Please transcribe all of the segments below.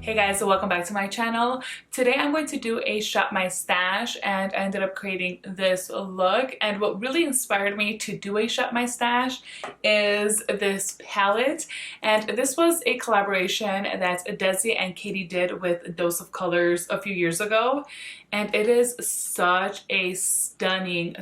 Hey guys, so welcome back to my channel. Today I'm going to do a shop my stash, and I ended up creating this look. And what really inspired me to do a shop my stash is this palette. And this was a collaboration that Desi and Katy did with Dose of Colors a few years ago. And it is such a stunning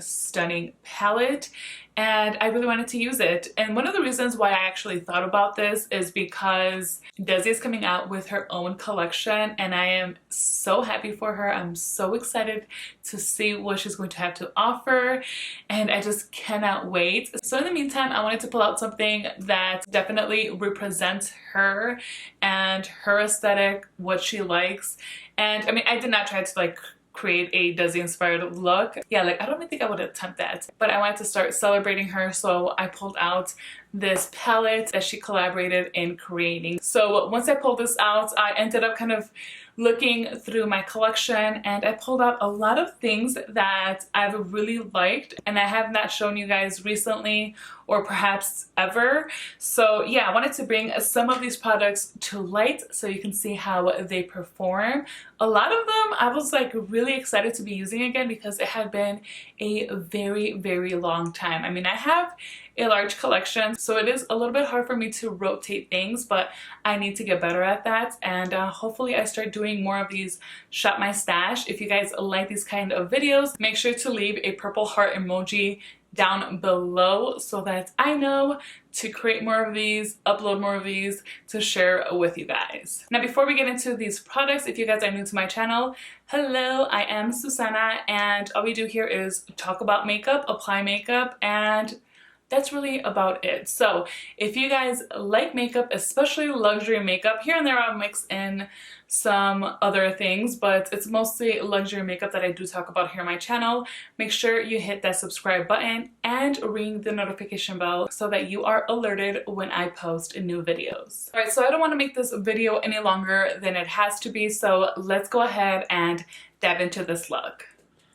palette. And I really wanted to use it. And one of the reasons why I actually thought about this is because Desi is coming out with her own collection, and I am so happy for her. I'm so excited to see what she's going to have to offer, and I just cannot wait. So in the meantime, I wanted to pull out something that definitely represents her and her aesthetic, what she likes. And I mean, I did not try to create a Desi inspired look. Yeah, I don't even think I would attempt that, but I wanted to start celebrating her, so I pulled out this palette that she collaborated in creating. So once I pulled this out, I ended up kind of looking through my collection, and I pulled out a lot of things that I've really liked and I have not shown you guys recently or perhaps ever. So yeah, I wanted to bring some of these products to light so you can see how they perform. A lot of them I was really excited to be using again because it had been a very long time. I mean, I have a large collection, so it is a little bit hard for me to rotate things, but I need to get better at that. And hopefully I start doing more of these shop my stash. If you guys like these kind of videos, make sure to leave a purple heart emoji down below so that I know to create more of these, upload more of these to share with you guys. Now, before we get into these products, if you guys are new to my channel, hello, I am Suzana, and all we do here is talk about makeup, apply makeup, and that's really about it. So if you guys like makeup, especially luxury makeup, here and there I'll mix in some other things, but it's mostly luxury makeup that I do talk about here on my channel. Make sure you hit that subscribe button and ring the notification bell so that you are alerted when I post new videos. All right, so I don't want to make this video any longer than it has to be, so let's go ahead and dive into this look.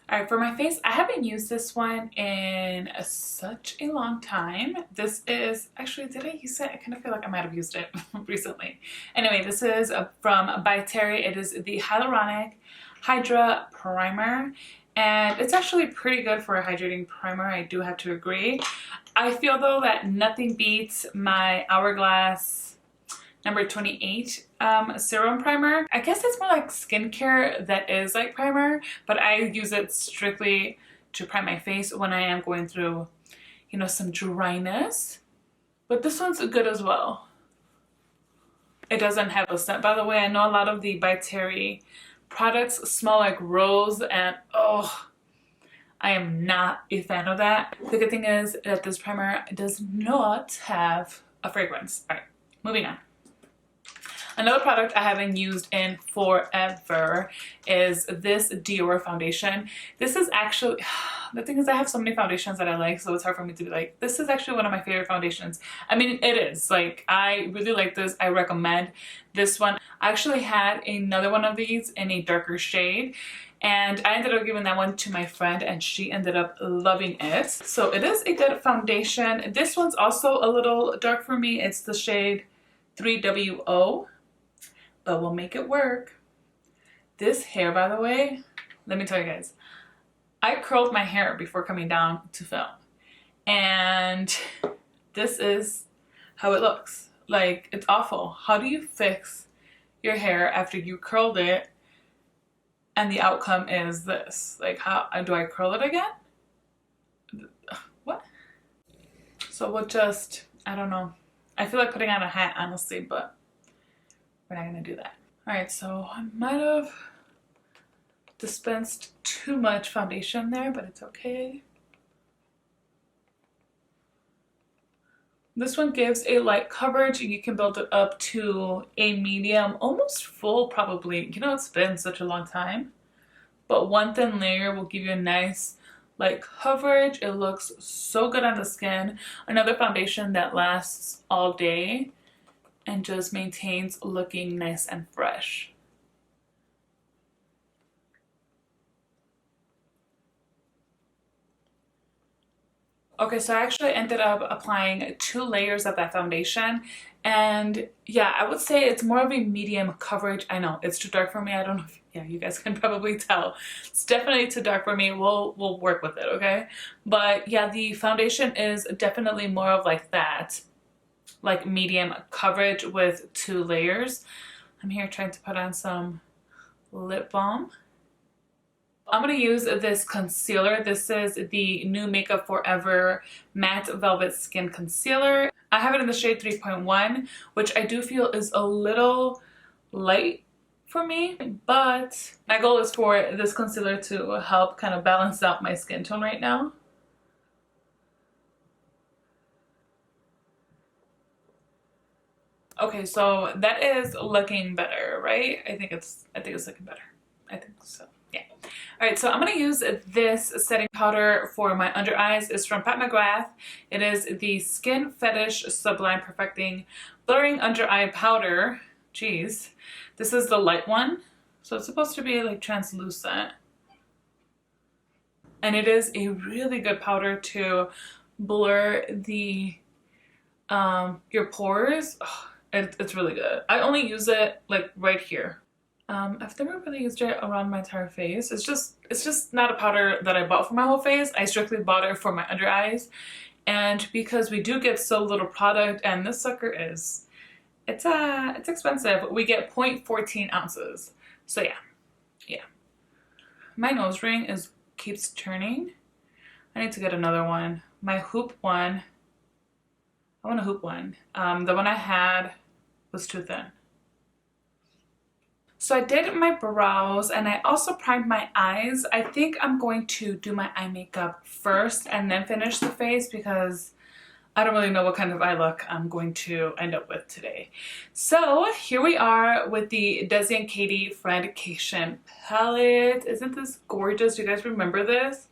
All right, for my face, I haven't used this one in such a long time. This is, actually, did I use it? I kind of feel like I might have used it recently. Anyway, this is by Tery. It is the Hyaluronic Hydra-Primer, and it's actually pretty good for a hydrating primer, I do have to agree. I feel, though, that nothing beats my Hourglass number 28 serum primer. I guess it's more like skincare that is like primer, but I use it strictly to prime my face when I am going through, you know, some dryness. But this one's good as well. It doesn't have a scent, by the way. I know a lot of the by Tery products smell like rose, and oh, I am not a fan of that. The good thing is that this primer does not have a fragrance. All right, moving on. Another product I haven't used in forever is this Dior foundation. This is actually, the thing is I have so many foundations that I like, so it's hard for me to be like, this is actually one of my favorite foundations. I mean, it is. I really like this. I recommend this one. I actually had another one of these in a darker shade, and I ended up giving that one to my friend, and she ended up loving it. So it is a good foundation. This one's also a little dark for me. It's the shade 3WO. But we'll make it work. This hair, by the way, let me tell you guys, I curled my hair before coming down to film, and this is how it looks. It's awful. How do you fix your hair after you curled it and the outcome is this? How do I curl it again? What? So we'll just, I don't know. I feel like putting on a hat, honestly, but we're not gonna do that. All right, so I might have dispensed too much foundation there, but it's okay. This one gives a light coverage. You can build it up to a medium, almost full probably. You know, it's been such a long time. But one thin layer will give you a nice light coverage. It looks so good on the skin. Another foundation that lasts all day and just maintains looking nice and fresh. Okay, so I actually ended up applying 2 layers of that foundation, and yeah, I would say it's more of a medium coverage. I know it's too dark for me. I don't know if, yeah, you guys can probably tell. It's definitely too dark for me. We'll work with it, okay? But yeah, the foundation is definitely more of like that, like medium coverage with 2 layers. I'm here trying to put on some lip balm. I'm going to use this concealer. This is the New Makeup Forever Matte Velvet Skin Concealer. I have it in the shade 3.1, which I do feel is a little light for me, but my goal is for this concealer to help kind of balance out my skin tone right now. Okay, so that is looking better, right? I think it's looking better. I think so. Yeah. All right, so I'm going to use this setting powder for my under eyes. It's from McGrath. It is the Skin Fetish Sublime Perfecting Blurring Under Eye Powder. Jeez. This is the light one. So it's supposed to be like translucent. And it is a really good powder to blur the your pores. Oh, it's really good. I only use it like right here. I've never really used it around my entire face. It's just not a powder that I bought for my whole face. I strictly bought it for my under eyes. And because we do get so little product, and this sucker is, it's expensive. We get 0.14 ounces. So yeah. My nose ring keeps turning. I need to get another one. My hoop one, I want a hoop one. The one I had was too thin. So I did my brows and I also primed my eyes. I think I'm going to do my eye makeup first and then finish the face because I don't really know what kind of eye look I'm going to end up with today. So here we are with the Desi Katy Friendcation palette. Isn't this gorgeous? Do you guys remember this?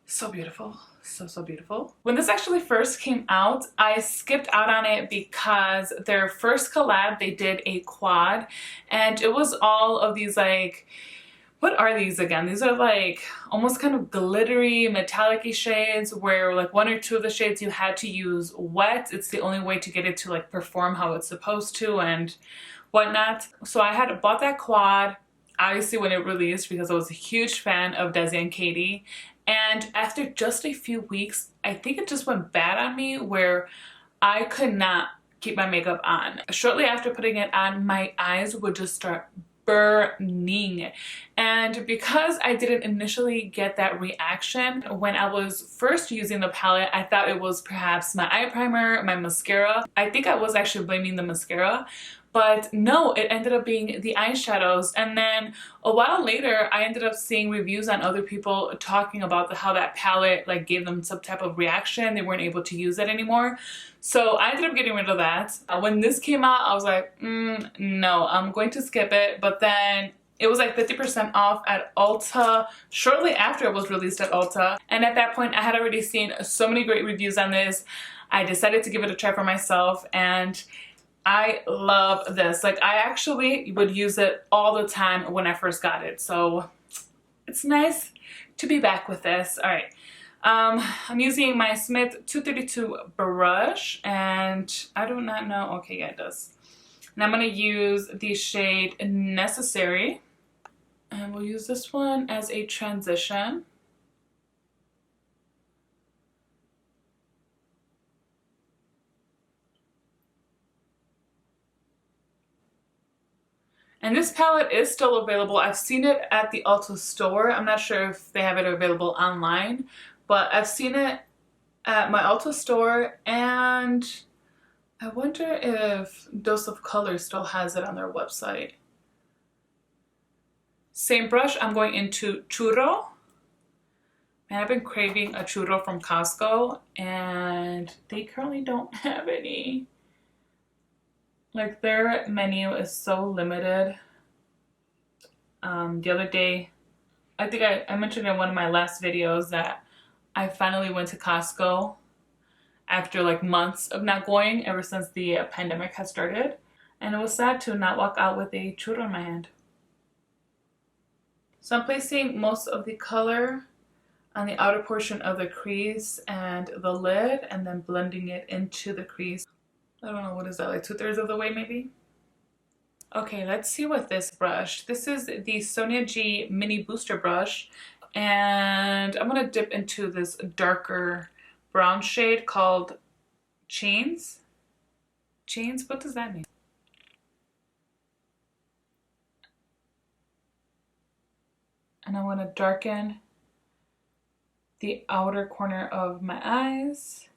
So beautiful. So beautiful. When this actually first came out, I skipped out on it because their first collab, they did a quad, and it was all of these like, what are these again? These are like almost kind of glittery metallic-y shades where like 1 or 2 of the shades you had to use wet. It's the only way to get it to like perform how it's supposed to and whatnot. So I had bought that quad obviously when it released because I was a huge fan of Desi and Katy. And after just a few weeks, I think it just went bad on me where I could not keep my makeup on. Shortly after putting it on, my eyes would just start burning. And because I didn't initially get that reaction when I was first using the palette, I thought it was perhaps my eye primer, my mascara. I think I was actually blaming the mascara. But no, it ended up being the eyeshadows. And then a while later, I ended up seeing reviews on other people talking about how that palette like gave them some type of reaction. They weren't able to use it anymore. So I ended up getting rid of that. When this came out, I was like, no, I'm going to skip it. But then it was like 50% off at Ulta shortly after it was released at Ulta. And at that point, I had already seen so many great reviews on this. I decided to give it a try for myself, and I love this. Like, I actually would use it all the time when I first got it. So it's nice to be back with this. All right. I'm using my Smith 232 brush, and I do not know. Okay, yeah, it does. And I'm going to use the shade Necessary. And we'll use this one as a transition. And this palette is still available. I've seen it at the Ulta store. I'm not sure if they have it available online, but I've seen it at my Ulta store, and I wonder if Dose of Color still has it on their website. Same brush, I'm going into Churro. And I've been craving a churro from Costco, and they currently don't have any. Like, their menu is so limited. The other day, I think I mentioned in one of my last videos that I finally went to Costco after like months of not going ever since the pandemic had started. And it was sad to not walk out with a churro in my hand. So I'm placing most of the color on the outer portion of the crease and the lid, and then blending it into the crease. I don't know, what is that, like 2/3 of the way maybe? Okay, let's see with this brush. This is the Sonia G Mini Booster Brush, and I'm gonna dip into this darker brown shade called Chains. Chains, what does that mean? And I want to darken the outer corner of my eyes.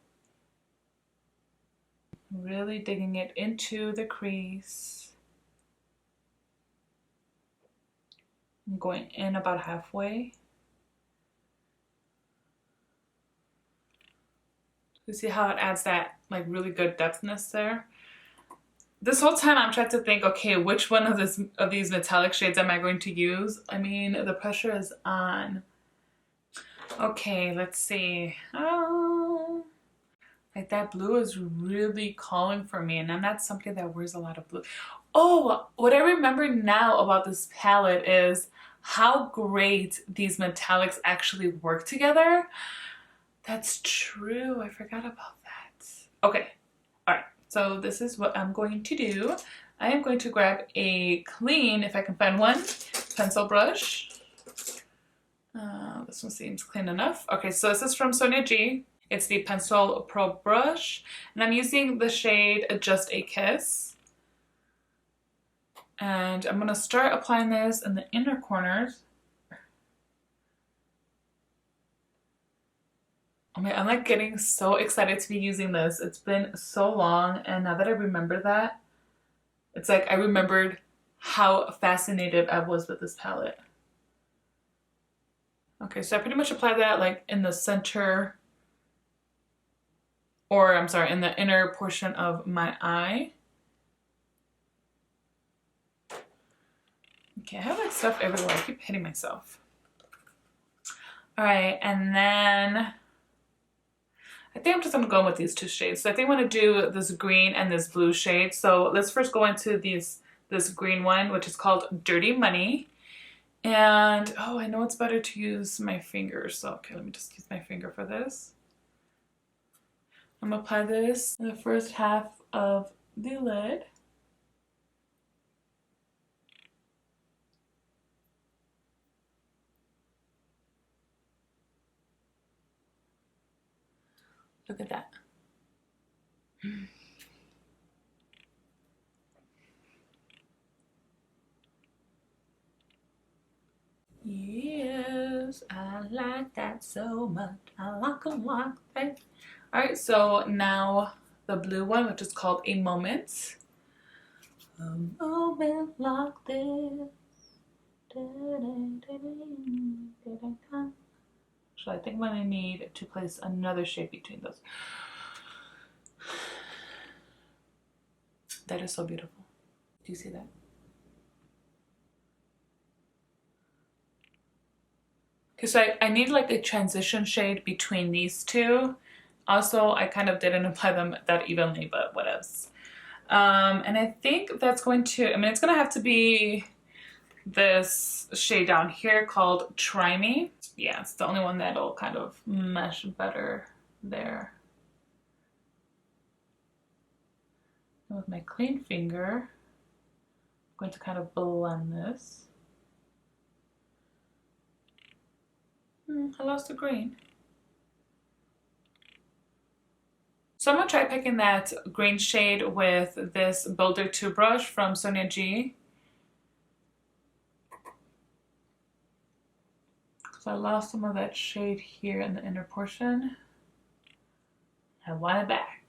Really digging it into the crease. I'm going in about halfway. You see how it adds that like really good depthness there? This whole time I'm trying to think, okay, which one of these metallic shades am I going to use? I mean, the pressure is on. Okay, let's see. Oh, like that blue is really calling for me, and I'm not somebody that wears a lot of blue. Oh, what I remember now about this palette is how great these metallics actually work together. That's true, I forgot about that. Okay, all right, so this is what I'm going to do. I am going to grab a clean, if I can find one, pencil brush. This one seems clean enough. Okay, so this is from Sonia G. It's the Pencil Pro brush, and I'm using the shade Just a Kiss. And I'm gonna start applying this in the inner corners. Oh my, I'm like getting so excited to be using this. It's been so long, and now that I remember that, it's like I remembered how fascinated I was with this palette. Okay, so I pretty much applied that like in the center, or I'm sorry, in the inner portion of my eye. Okay, I have like stuff everywhere. I keep hitting myself. All right, and then I think I'm just gonna go with these two shades. So I think I'm gonna do this green and this blue shade. So let's first go into this green one, which is called Dirty Money. And oh, I know it's better to use my fingers. So okay, let me just use my finger for this. I'm gonna apply this in the first half of the lid. Look at that. Yes, I like that so much. I like that. Alright, so now the blue one, which is called A Moment. A moment like this. So I think I'm going to need to place another shade between those. That is so beautiful. Do you see that? Okay, so I need like a transition shade between these two. Also, I kind of didn't apply them that evenly, but what else? And I think that's going to, I mean, it's going to have to be this shade down here called Try Me. Yeah, it's the only one that'll kind of mesh better there. And with my clean finger, I'm going to kind of blend this. I lost the green. So I'm going to try picking that green shade with this Builder 2 brush from Sonia G. Because I lost some of that shade here in the inner portion. I want it back.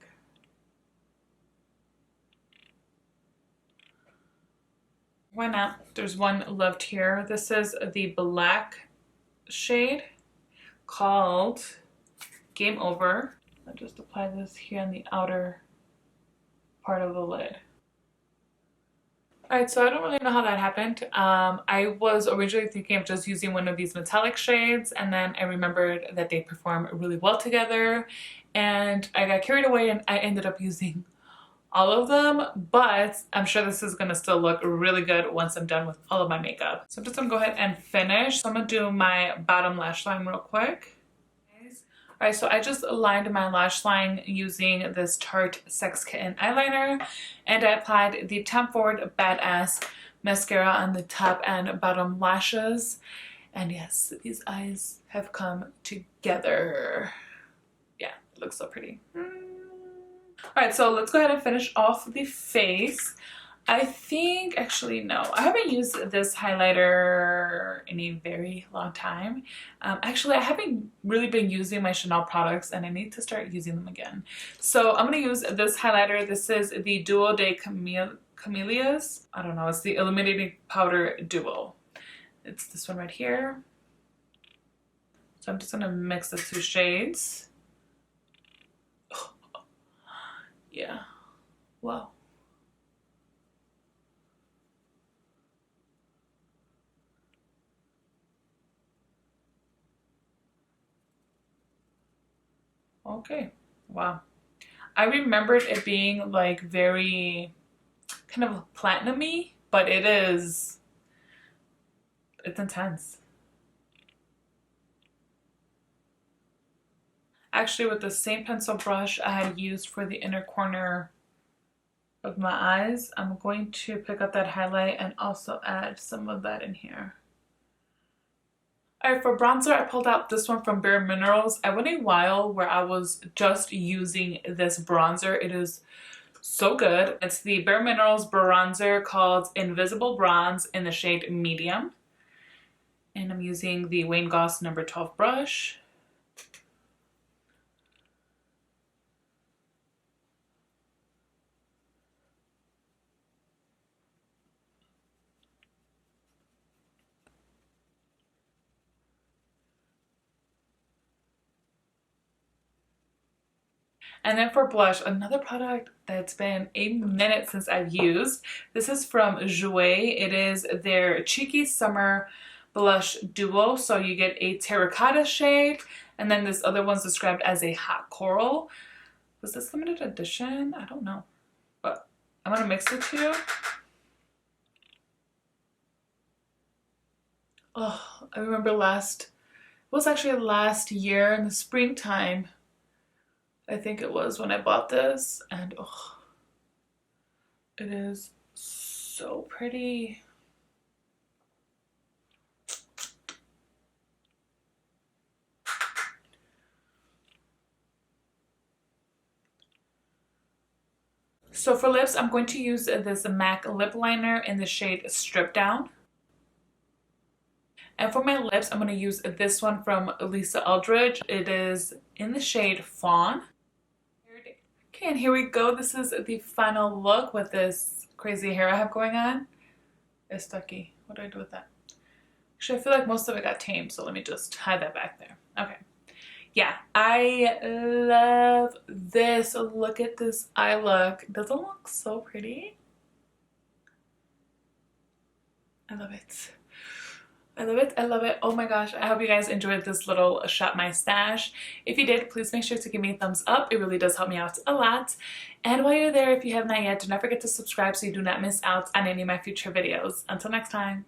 Why not? There's one left here. This is the black shade called Game Over. I'll just apply this here on the outer part of the lid. Alright, so I don't really know how that happened. I was originally thinking of just using one of these metallic shades, and then I remembered that they perform really well together, and I got carried away and I ended up using all of them, but I'm sure this is gonna still look really good once I'm done with all of my makeup. So I'm just gonna go ahead and finish. So I'm gonna do my bottom lash line real quick. Alright, so I just lined my lash line using this Tarte Sex Kitten eyeliner, and I applied the Tom Ford Badass mascara on the top and bottom lashes. And yes, these eyes have come together. Yeah, it looks so pretty. Alright, so let's go ahead and finish off the face. I think, actually, no, I haven't used this highlighter in a very long time. Actually, I haven't really been using my Chanel products, and I need to start using them again. So I'm going to use this highlighter. This is the Duo de Camelias. I don't know, it's the Illuminating Powder Duo. It's this one right here. So I'm just going to mix the two shades. Oh, yeah. Wow. Okay, wow. I remembered it being like very kind of platinum-y, but it's intense. Actually, with the same pencil brush I had used for the inner corner of my eyes, I'm going to pick up that highlight and also add some of that in here. Alright, for bronzer, I pulled out this one from Bareminerals. I went a while where I was just using this bronzer. It is so good. It's the Bareminerals bronzer called Invisible Bronze in the shade Medium. And I'm using the Wayne Goss number 12 brush. And then for blush, another product that's been a minute since I've used. This is from Jouer. It is their Cheeky Summer Blush Duo. So you get a terracotta shade, and then this other one's described as a hot coral. Was this limited edition? I don't know. But I'm going to mix the two. Oh, I remember it was actually last year in the springtime. I think it was when I bought this, and oh, it is so pretty. So for lips, I'm going to use this MAC lip liner in the shade Stripdown. And for my lips, I'm going to use this one from Eldridge. It is in the shade Fawn. Okay, and here we go. This is the final look with this crazy hair I have going on. It's stucky. What do I do with that? Actually, I feel like most of it got tamed, so let me just hide that back there. Okay. Yeah, I love this. Look at this eye look. Doesn't it look so pretty? I love it. I love it. I love it. Oh my gosh. I hope you guys enjoyed this little Shop My Stash. If you did, please make sure to give me a thumbs up. It really does help me out a lot. And while you're there, if you have not yet, do not forget to subscribe so you do not miss out on any of my future videos. Until next time.